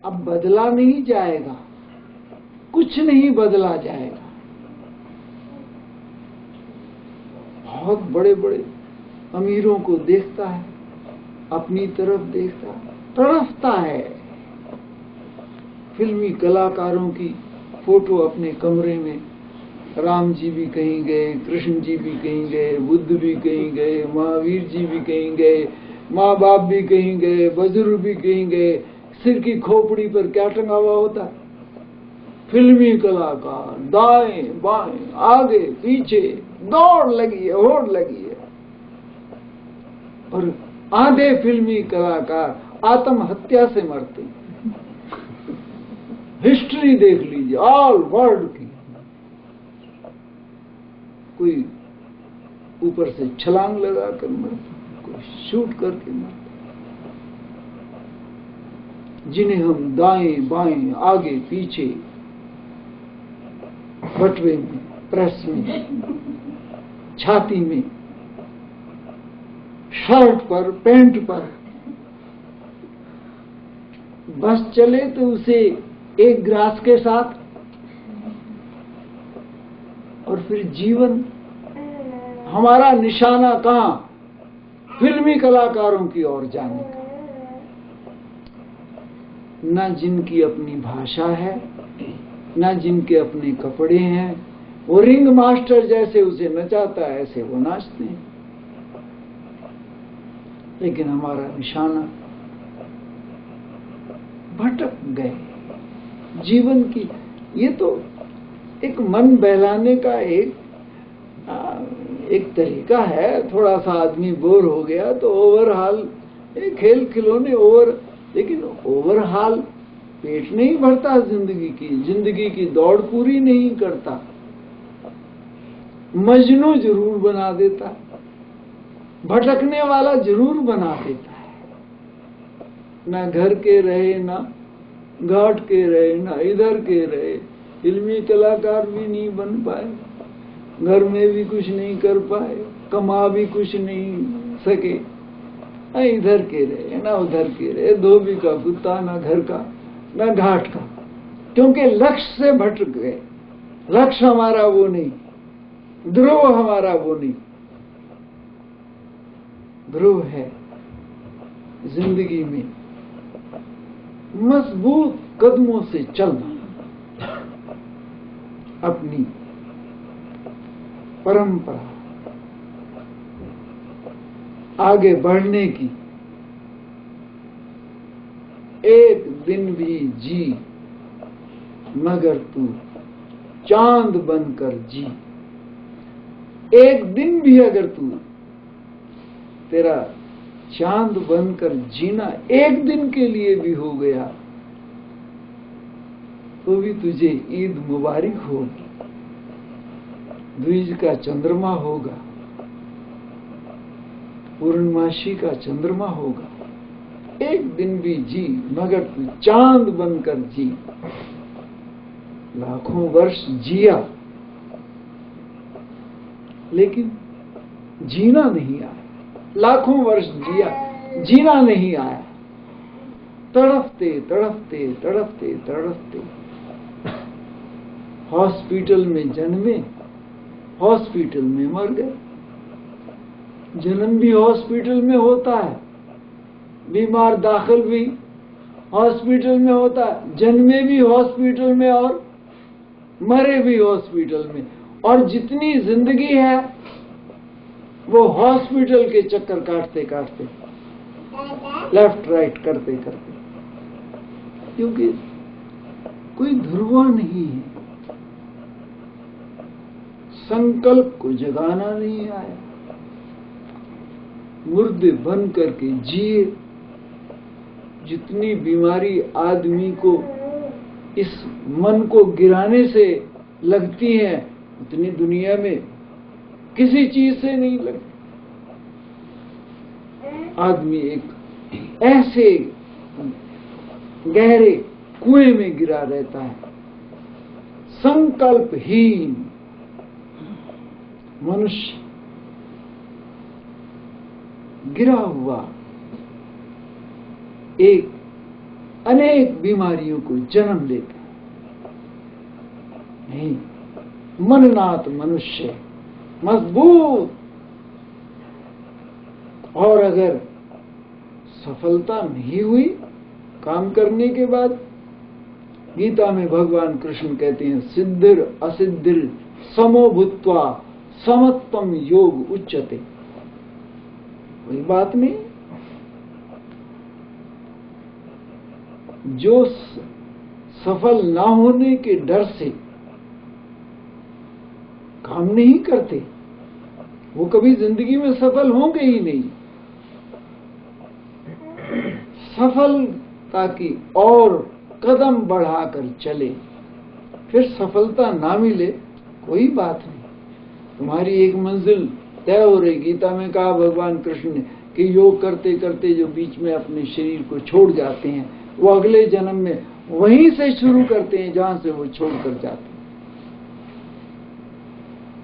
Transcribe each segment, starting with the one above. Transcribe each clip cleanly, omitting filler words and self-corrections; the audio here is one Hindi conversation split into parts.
अब बदला नहीं जाएगा, कुछ नहीं बदला जाएगा। बहुत बड़े बड़े अमीरों को देखता है, अपनी तरफ देखता है, तड़फता है। फिल्मी कलाकारों की फोटो अपने कमरे में, राम जी भी कहीं गए, कृष्ण जी भी कहीं गए, बुद्ध भी कहीं गए, महावीर जी भी कहीं गए, माँ बाप भी कहीं गए, बुजुर्ग भी कहीं गए। सिर की खोपड़ी पर क्या टंगा हुआ होता है? फिल्मी कलाकार, दाएं बाएं आगे पीछे दौड़ लगी है, होड़ लगी है। और आधे फिल्मी कलाकार आत्महत्या से मरते हैं। हिस्ट्री देख लीजिए, ऑल वर्ल्ड की। कोई ऊपर से छलांग लगाकर मरता, कोई शूट करके मरता। जिन्हें हम दाएं बाएं आगे पीछे, बटवे में, प्रेस में, छाती में, शर्ट पर, पैंट पर बस चले तो उसे एक ग्रास के साथ, और फिर जीवन हमारा निशाना कहां? फिल्मी कलाकारों की ओर जाने का। न जिनकी अपनी भाषा है, न जिनके अपने कपड़े हैं, वो रिंग मास्टर जैसे उसे नचाता है ऐसे वो नाचते हैं। लेकिन हमारा निशाना भटक गए जीवन की। ये तो एक मन बहलाने का एक तरीका है। थोड़ा सा आदमी बोर हो गया तो ओवरहाल, खेल खिलौने ओवर, लेकिन ओवरहाल पेट नहीं भरता जिंदगी की दौड़ पूरी नहीं करता। मजनू जरूर बना देता, भटकने वाला जरूर बना देता है। ना घर के रहे, ना घाट के रहे, ना इधर के रहे। फिल्मी कलाकार भी नहीं बन पाए, घर में भी कुछ नहीं कर पाए, कमा भी कुछ नहीं सके। ना इधर के रहे, ना उधर के रहे, धोबी का कुत्ता, ना घर का, ना घाट का। क्योंकि लक्ष्य से भटक गए। लक्ष्य हमारा वो नहीं, ध्रुव हमारा वो नहीं। ध्रुव है जिंदगी में मजबूत कदमों से चलना, अपनी परंपरा आगे बढ़ने की। एक दिन भी जी मगर तू चांद बनकर जी। एक दिन भी अगर तू, तेरा चांद बनकर जीना एक दिन के लिए भी हो गया तो भी तुझे ईद मुबारक होगी, द्विज का चंद्रमा होगा, पूर्णमासी का चंद्रमा होगा। एक दिन भी जी मगर तू चांद बनकर जी। लाखों वर्ष जिया लेकिन जीना नहीं आया। लाखों वर्ष जिया, जीना नहीं आया। तड़पते तड़पते तड़पते तड़पते हॉस्पिटल में जन्मे, हॉस्पिटल में मर गए। जन्म भी हॉस्पिटल में होता है, बीमार दाखिल भी हॉस्पिटल में होता है, जन्मे भी हॉस्पिटल में और मरे भी हॉस्पिटल में। और जितनी जिंदगी है वो हॉस्पिटल के चक्कर काटते काटते, लेफ्ट राइट करते करते, क्योंकि कोई ध्रुवा नहीं है। संकल्प को जगाना नहीं आया। मुर्दे बन करके जिए। जितनी बीमारी आदमी को इस मन को गिराने से लगती है उतनी दुनिया में किसी चीज से नहीं लगती। आदमी एक ऐसे गहरे कुएं में गिरा रहता है, संकल्पहीन मनुष्य गिरा हुआ एक अनेक बीमारियों को जन्म लेता नहीं। मननाथ मनुष्य मजबूत, और अगर सफलता नहीं हुई काम करने के बाद, गीता में भगवान कृष्ण कहते हैं सिद्धिर असिद्धिर समो भूत्वा समत्वम योग उच्यते। कोई बात नहीं, जो सफल ना होने के डर से काम नहीं करते वो कभी जिंदगी में सफल होंगे ही नहीं। सफलता की और कदम बढ़ाकर चले, फिर सफलता ना मिले कोई बात नहीं, तुम्हारी एक मंजिल तय हो रही। गीता में कहा भगवान कृष्ण ने कि योग करते करते जो बीच में अपने शरीर को छोड़ जाते हैं वो अगले जन्म में वहीं से शुरू करते हैं जहां से वो छोड़ कर जाते हैं।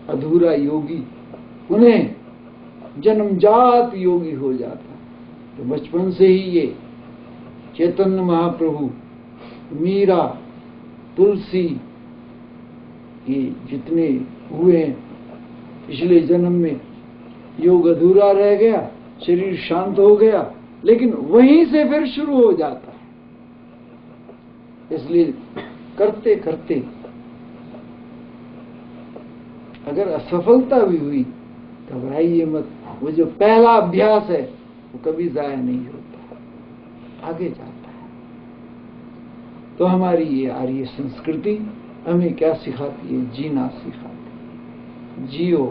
अधूरा योगी उन्हें जन्मजात योगी हो जाता है। तो बचपन से ही ये चैतन्य महाप्रभु, मीरा, तुलसी, ये जितने हुए हैं पिछले जन्म में योग अधूरा रह गया, शरीर शांत हो गया, लेकिन वहीं से फिर शुरू हो जाता है। इसलिए करते करते अगर असफलता भी हुई घबराइए मत, वो जो पहला अभ्यास है वो कभी जाया नहीं होता, आगे जाता है। तो हमारी ये आर्य संस्कृति हमें क्या सिखाती है? जीना सिखाती है। जियो,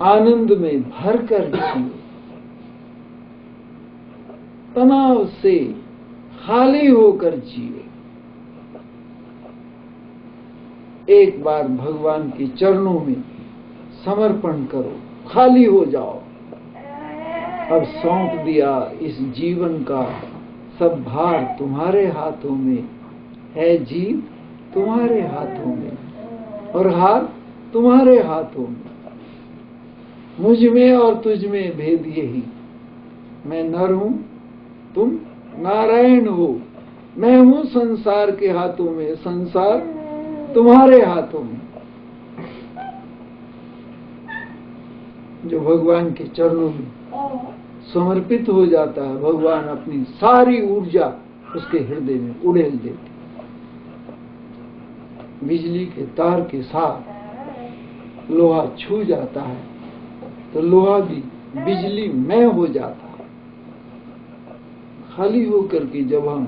आनंद में भरकर जियो, तनाव से खाली होकर जियो। एक बार भगवान के चरणों में समर्पण करो, खाली हो जाओ। अब सौंप दिया इस जीवन का सब भार तुम्हारे हाथों में है, जीव तुम्हारे हाथों में और हार तुम्हारे हाथों में। मुझ में और तुझ में भेद यही, मैं नर हूं तुम नारायण हो, मैं हूं संसार के हाथों में, संसार तुम्हारे हाथों में। जो भगवान के चरणों में समर्पित हो जाता है, भगवान अपनी सारी ऊर्जा उसके हृदय में उड़ेल देते। बिजली के तार के साथ लोहा छू जाता है तो लोहा भी बिजली में हो जाता है। खाली होकर के जब हम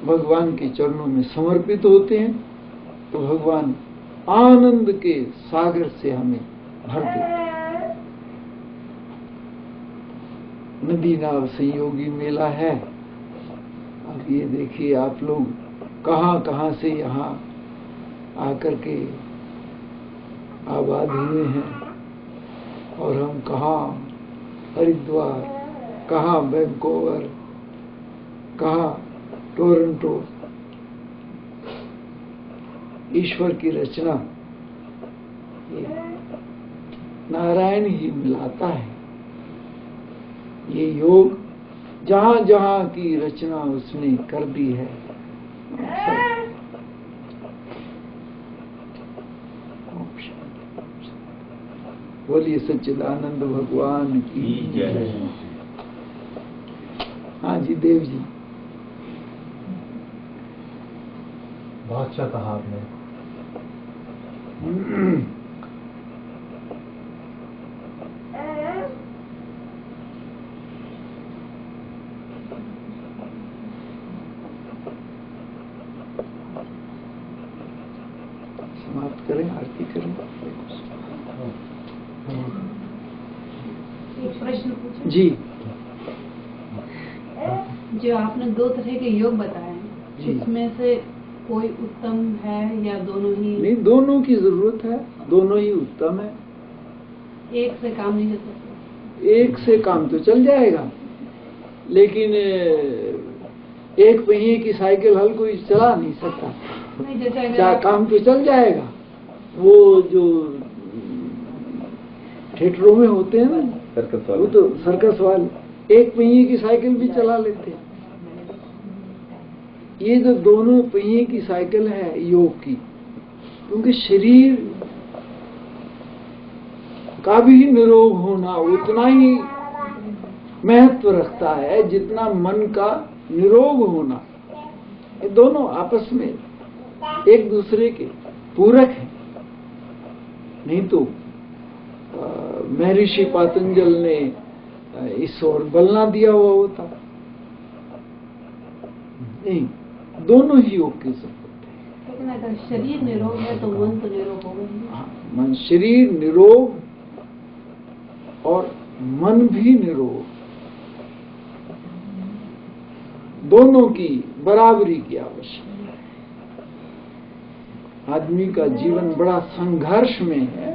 भगवान के चरणों में समर्पित होते हैं तो भगवान आनंद के सागर से हमें भर देते हैं। नदी नाव संयोगी मेला है। अब ये देखिए आप लोग कहां कहां से यहाँ आकर के आबाद हुए हैं, और हम कहाँ हरिद्वार, कहाँ वैंकूवर, कहाँ टोरंटो। ईश्वर की रचना ये नारायण ही मिलाता है। ये योग जहां जहां की रचना उसने कर दी है। बोलिए सच्चिदानंद भगवान की जय। हाँ जी देव जी, बहुत अच्छा कहा आपने। समाप्त करें, आरती करें। एक प्रश्न पूछूं? जी। जो आपने दो तरह के योग बताए, उसमें से कोई उत्तम है या दोनों ही? नहीं, दोनों की जरूरत है, दोनों ही उत्तम है। एक से काम नहीं चल सकता? एक से काम तो चल जाएगा, लेकिन एक पहिए की साइकिल हल कोई चला नहीं सकता। नहीं, जैसे क्या काम तो चल जाएगा। वो जो थिएटरों में होते हैं ना, वो तो सर्कस वाले एक पहिए की साइकिल भी चला लेते हैं। ये जो दोनों पहिए की साइकिल है योग की, क्योंकि शरीर का भी निरोग होना उतना ही महत्व रखता है जितना मन का निरोग होना। ये दोनों आपस में एक दूसरे के पूरक हैं। नहीं तो महर्षि पातंजल ने इस ओर बल ना दिया हुआ होता। नहीं, दोनों ही योग की जरूरत है। लेकिन अगर शरीर निरोग है तो मन तो निरोग होगा ही। हाँ, मन शरीर निरोग और मन भी निरोग, दोनों की बराबरी की आवश्यकता है। आदमी का जीवन बड़ा संघर्ष में है,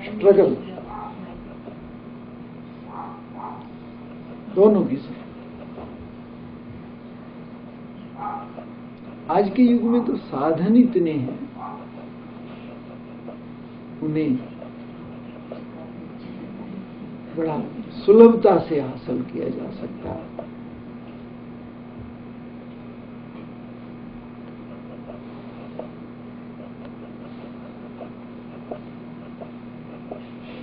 स्ट्रगल, दोनों की जरूरत। आज के युग में तो साधन इतने हैं, उन्हें बड़ा सुलभता से हासिल किया जा सकता है।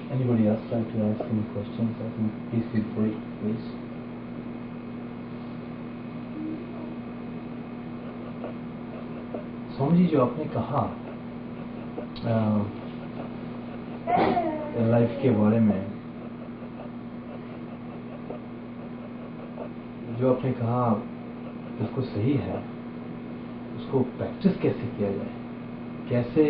Anybody else like to ask any questions? I think please feel free, please. Swami ji, जो आपने कहा लाइफ के बारे में, जो आपने कहा बिल्कुल सही है, उसको प्रैक्टिस कैसे किया जाए, कैसे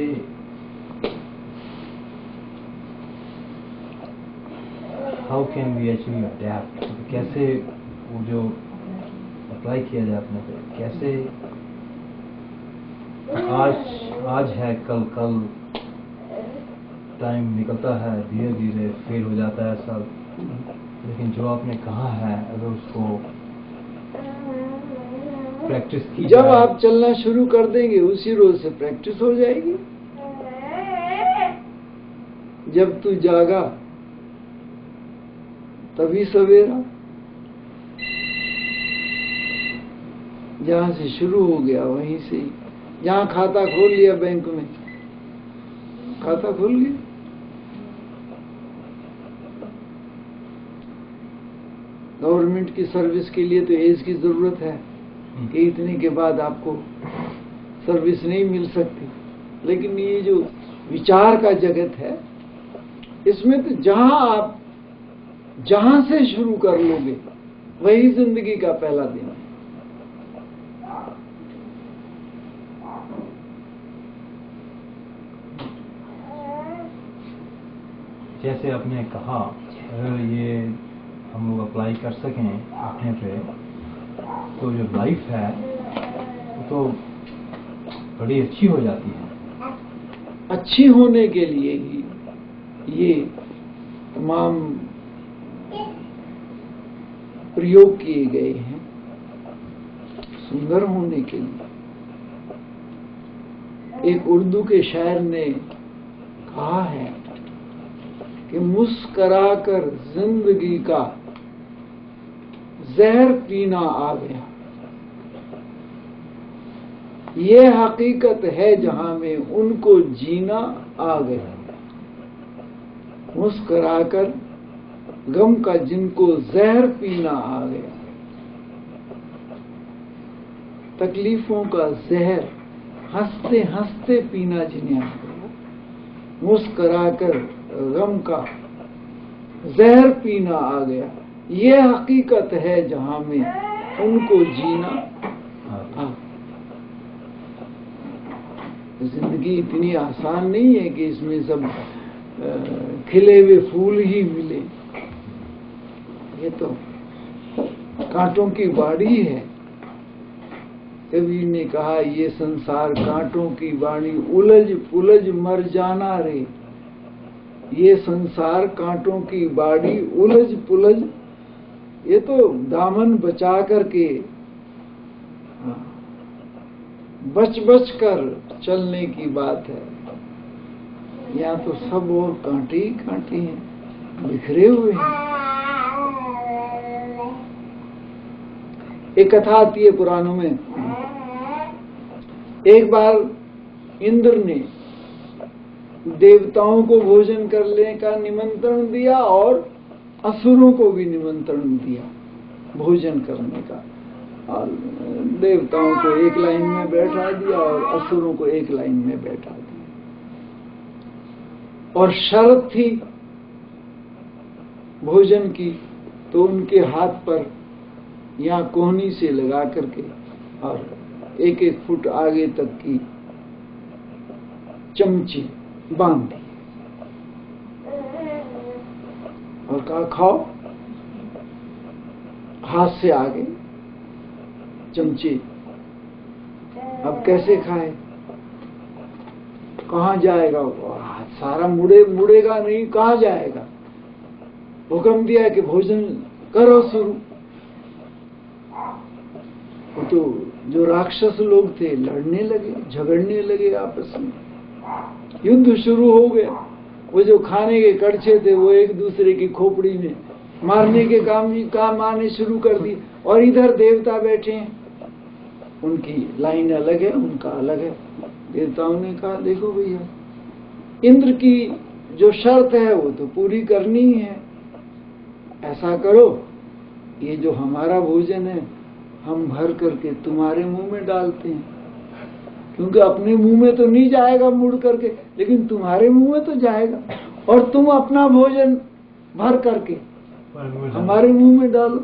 how can we actually adapt, कैसे वो जो अप्लाई किया जाए अपने पे, कैसे आज है कल टाइम निकलता है, धीरे धीरे फेल हो जाता है सब, लेकिन जो आपने कहा है अगर उसको प्रैक्टिस की जब जाए, आप चलना शुरू कर देंगे उसी रोज से प्रैक्टिस हो जाएगी। जब तू जागा तभी सवेरा, जहां से शुरू हो गया वहीं से ही। जहां खाता खोल लिया बैंक में, खाता खोल लिया, गवर्नमेंट की सर्विस के लिए तो एज की जरूरत है कि इतने के बाद आपको सर्विस नहीं मिल सकती। लेकिन ये जो विचार का जगत है, इसमें तो जहां से शुरू कर लोगे वही जिंदगी का पहला दिन है। जैसे आपने कहा अगर ये हम लोग अप्लाई कर सकें अपने पे, तो जो लाइफ है वो तो बड़ी अच्छी हो जाती है। अच्छी होने के लिए ही ये तमाम प्रयोग किए गए हैं, सुंदर होने के लिए। एक उर्दू के शायर ने कहा है कि मुस्कराकर जिंदगी का जहर पीना आ गया, ये हकीकत है जहां में उनको जीना आ गया। मुस्कराकर गम का जिनको जहर पीना आ गया, तकलीफों का जहर हंसते हंसते पीना जिन्हें आ गया। मुस्कराकर गम का जहर पीना आ गया, ये हकीकत है जहां में उनको जीना आ। जिंदगी इतनी आसान नहीं है कि इसमें सब खिले हुए फूल ही मिले। ये तो कांटों की बाड़ी है। कबीर ने कहा ये संसार कांटों की बाड़ी, उलझ पुलझ मर जाना रे। ये संसार कांटों की बाड़ी, उलझ पुलझ, ये तो दामन बचा करके बच बच कर चलने की बात है। यहाँ तो सब और कांटे ही कांटे हैं, बिखरे हुए हैं। एक कथा आती है पुराणों में एक बार इंद्र ने देवताओं को भोजन करने का निमंत्रण दिया और असुरों को भी निमंत्रण दिया भोजन करने का, और देवताओं को एक लाइन में बैठा दिया और असुरों को एक लाइन में बैठा दिया। और शर्त थी भोजन की, तो उनके हाथ पर यहाँ कोहनी से लगा करके और 1-1 फुट आगे तक की चमची बांध दी और कहा खाओ। हाथ से आगे चमचे, अब कैसे खाए, कहाँ जाएगा, हाथ सारा मुड़ेगा नहीं, कहाँ जाएगा। हुक्म दिया कि भोजन करो शुरू। तो जो राक्षस लोग थे लड़ने लगे, झगड़ने लगे आपस में, युद्ध शुरू हो गया। वो जो खाने के कड़छे थे वो एक दूसरे की खोपड़ी में मारने के काम आने शुरू कर दिए। और इधर देवता बैठे हैं, उनकी लाइन अलग है, उनका अलग है। देवताओं ने कहा देखो भैया, इंद्र की जो शर्त है वो तो पूरी करनी ही है। ऐसा करो, ये जो हमारा भोजन है हम भर करके तुम्हारे मुंह में डालते हैं, क्योंकि अपने मुंह में तो नहीं जाएगा मुड़ करके, लेकिन तुम्हारे मुंह में तो जाएगा। और तुम अपना भोजन भर करके हमारे मुंह में डालो,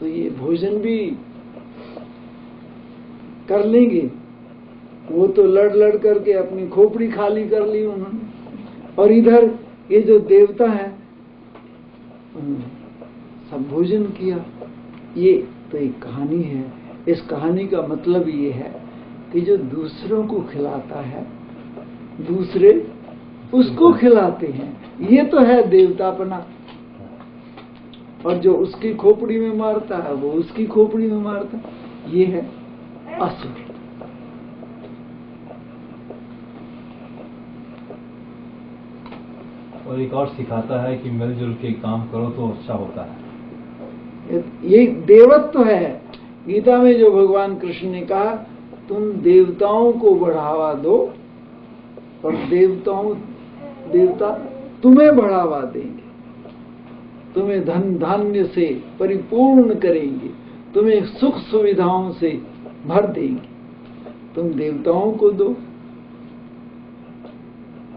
तो ये भोजन भी कर लेंगे। वो तो लड़ करके अपनी खोपड़ी खाली कर ली उन्होंने, और इधर ये जो देवता है सब भोजन किया। ये तो एक कहानी है। इस कहानी का मतलब ये है कि जो दूसरों को खिलाता है दूसरे उसको खिलाते हैं, ये तो है देवतापना। और जो उसकी खोपड़ी में मारता है वो उसकी खोपड़ी में मारता है, ये है असुर। और एक और सिखाता है कि मिलजुल के काम करो तो अच्छा होता है। ये देवत्व है। गीता में जो भगवान कृष्ण ने कहा तुम देवताओं को बढ़ावा दो और देवता तुम्हें बढ़ावा देंगे, तुम्हें धन धान्य से परिपूर्ण करेंगे, तुम्हें सुख सुविधाओं से भर देंगे। तुम देवताओं को दो।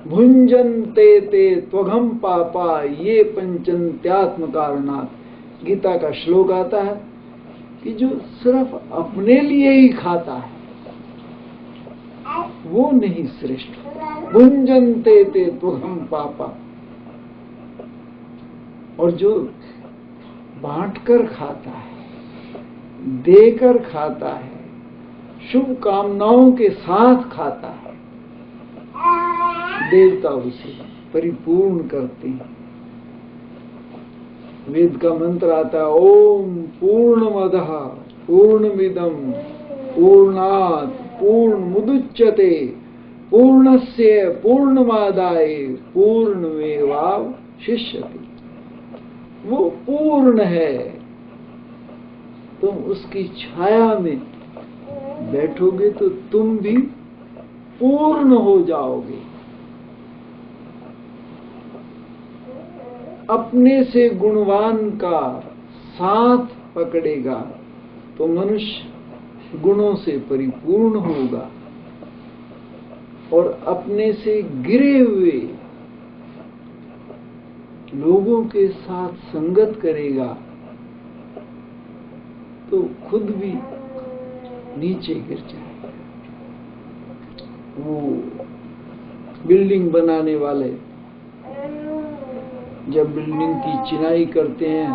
भुंजन्ते ते त्वघम पापा ये पंचन्त्यात्म कारणात्। गीता का श्लोक आता है कि जो सिर्फ अपने लिए ही खाता है वो नहीं श्रेष्ठ। भुंजन्ते ते त्वघम पापा। और जो बांटकर खाता है, देकर खाता है, शुभ कामनाओं के साथ खाता है, देवता उसे परिपूर्ण करते हैं। वेद का मंत्र आता है ओम पूर्णमदः पूर्णमिदं पूर्णात् पूर्णमुदच्यते पूर्णस्य पूर्णमादाय पूर्णमेवावशिष्यते। वो पूर्ण है, तुम उसकी छाया में बैठोगे तो तुम भी पूर्ण हो जाओगे। अपने से गुणवान का साथ पकड़ेगा तो मनुष्य गुणों से परिपूर्ण होगा, और अपने से गिरे हुए लोगों के साथ संगत करेगा तो खुद भी नीचे गिर जाएगा। वो बिल्डिंग बनाने वाले जब बिल्डिंग की चिनाई करते हैं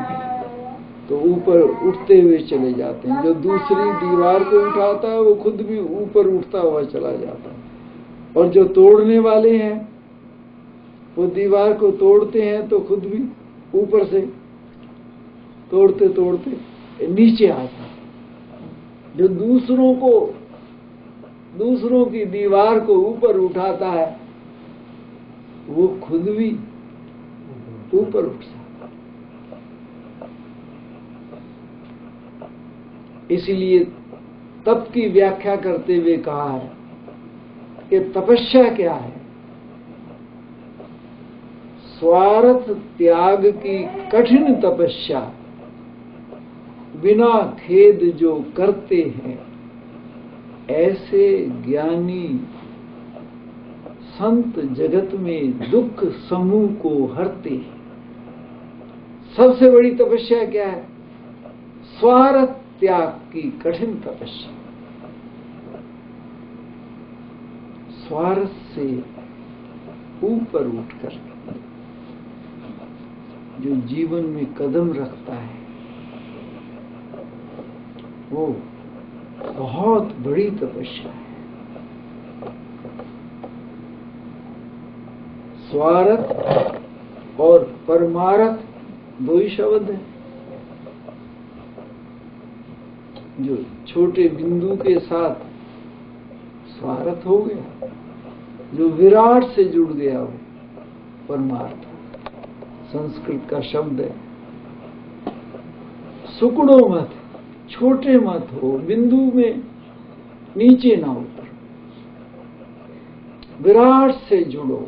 तो ऊपर उठते हुए चले जाते हैं। जो दूसरी दीवार को उठाता है वो खुद भी ऊपर उठता हुआ चला जाता है, और जो तोड़ने वाले हैं वो दीवार को तोड़ते हैं तो खुद भी ऊपर से तोड़ते तोड़ते नीचे आता है। जो दूसरों की दीवार को ऊपर उठाता है वो खुद भी ऊपर उठ जाता है। इसीलिए तप की व्याख्या करते हुए कहा है कि तपस्या क्या है। स्वार्थ त्याग की कठिन तपस्या बिना खेद जो करते हैं, ऐसे ज्ञानी संत जगत में दुख समूह को हरते हैं। सबसे बड़ी तपस्या क्या है? स्वार्थ त्याग की कठिन तपस्या। स्वार्थ से ऊपर उठकर जो जीवन में कदम रखता है, वो बहुत बड़ी तपस्या है। स्वार्थ और परमार्थ दो ही शब्द हैं। जो छोटे बिंदु के साथ स्वार्थ हो गया, जो विराट से जुड़ गया वो परमार्थ। संस्कृत का शब्द है। सुकड़ो मत, छोटे मत हो, बिंदु में नीचे ना उतर, विराट से जुड़ो।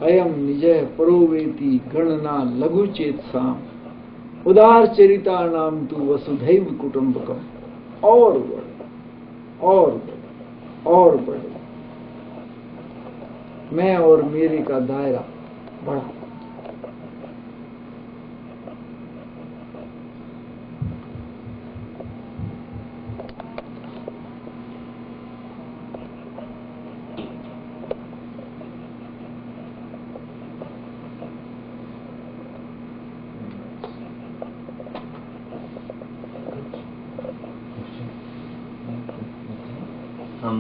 अयम निजय परोवेति गणना लघु चेतसाम उदार चरिता नाम तु वसुधैव कुटुंबकम। और बढ़ो, और बढ़ो, और बढ़ो। मैं और मेरे का दायरा बढ़ा। हम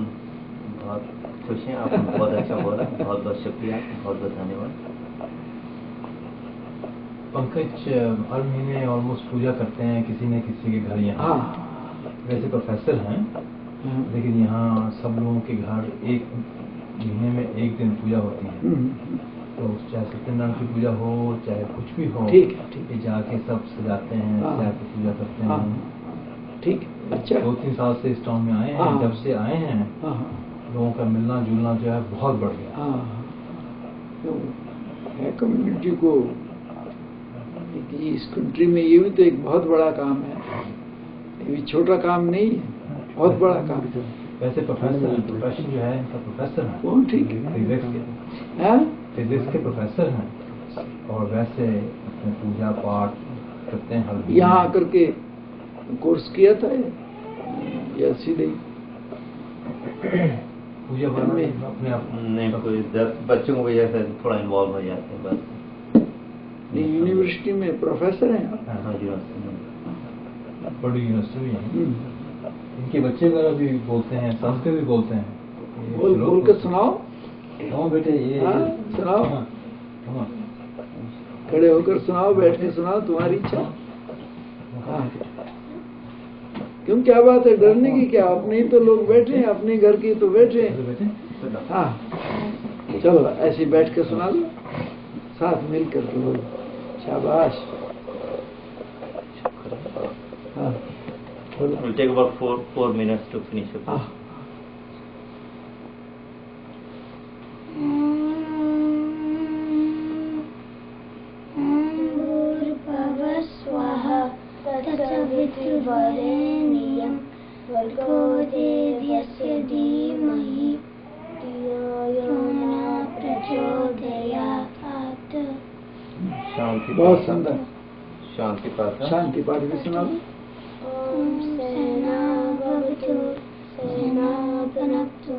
बहुत खुश हैं, आपने बहुत अच्छा बोला, बहुत बहुत शुक्रिया, बहुत बहुत धन्यवाद। पंकज हर महीने ऑलमोस्ट पूजा करते हैं किसी न किसी के घर यहाँ। वैसे प्रोफेसर हैं, लेकिन यहाँ सब लोगों के घर एक महीने में एक दिन पूजा होती है। तो चाहे सत्यनारायण की पूजा हो, चाहे कुछ भी हो, ठीक है, जाके सब सजाते हैं, जाके पूजा करते हैं। ठीक, अच्छा। 2-3 साल से इस टाउन में आए हैं। जब से आए हैं लोगों का मिलना जुलना जो है बहुत बढ़ गया। तो है कम्युनिटी को इस कंट्री में, ये भी तो एक बहुत बड़ा काम है। ये भी छोटा काम नहीं है, बहुत बड़ा काम है। वैसे प्रोफेशन जो है इनका प्रोफेसर है। वो ठीक है, फिजिक्स के प्रोफेसर हैं और वैसे अपने पूजा पाठ करते हैं। हर यहाँ आकर के कोर्स किया था या सीधे पूजा में अपने आप नहीं, कोई बच्चों को वजह से थोड़ा इन्वॉल्व हो जाते हैं बस। यूनिवर्सिटी में प्रोफेसर हैं। हाँ, यूनिवर्सिटी में, बड़ी यूनिवर्सिटी में है। इनके बच्चे वगैरह भी बोलते हैं, संस्कृत भी बोलते हैं। बोल कर सुनाओ। हाँ बेटे, ये सुनाओ, खड़े होकर सुनाओ, बैठ के सुनाओ, तुम्हारी इच्छा। क्यों, क्या बात है, डरने की क्या? अपने ही तो लोग बैठे हैं, अपने घर के तो बैठे हैं। हाँ, चलो ऐसे बैठ के सुना लो, साथ मिलकर के बोलो। शाबाश। हाँ, We'll take about 4 minutes to finish it. भूर्भुवः स्वः तत्सवितुर्वरेण्यं भर्गो देवस्य धीमहि धियो यो न प्रचोदयात्। शांति, बहुत सुंदर। शांति पाठ। शांति पाठ भी सुना लो। ॐ सहना भवतु सहना भुनक्तु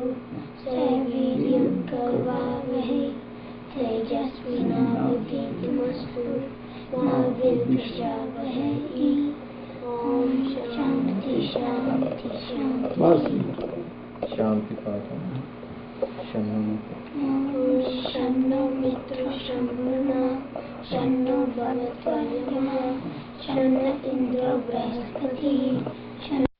सवीर्यं करवावहै तेजस्विनावधीतमस्तु मा विद्विषावहै। ॐ शांति शांति शांति। बहुत सुंदर। शांति पाठ। शन्नो मित्र शन्नो शन्नो भवत्वयः शन्न इंद्र बृहस्पति।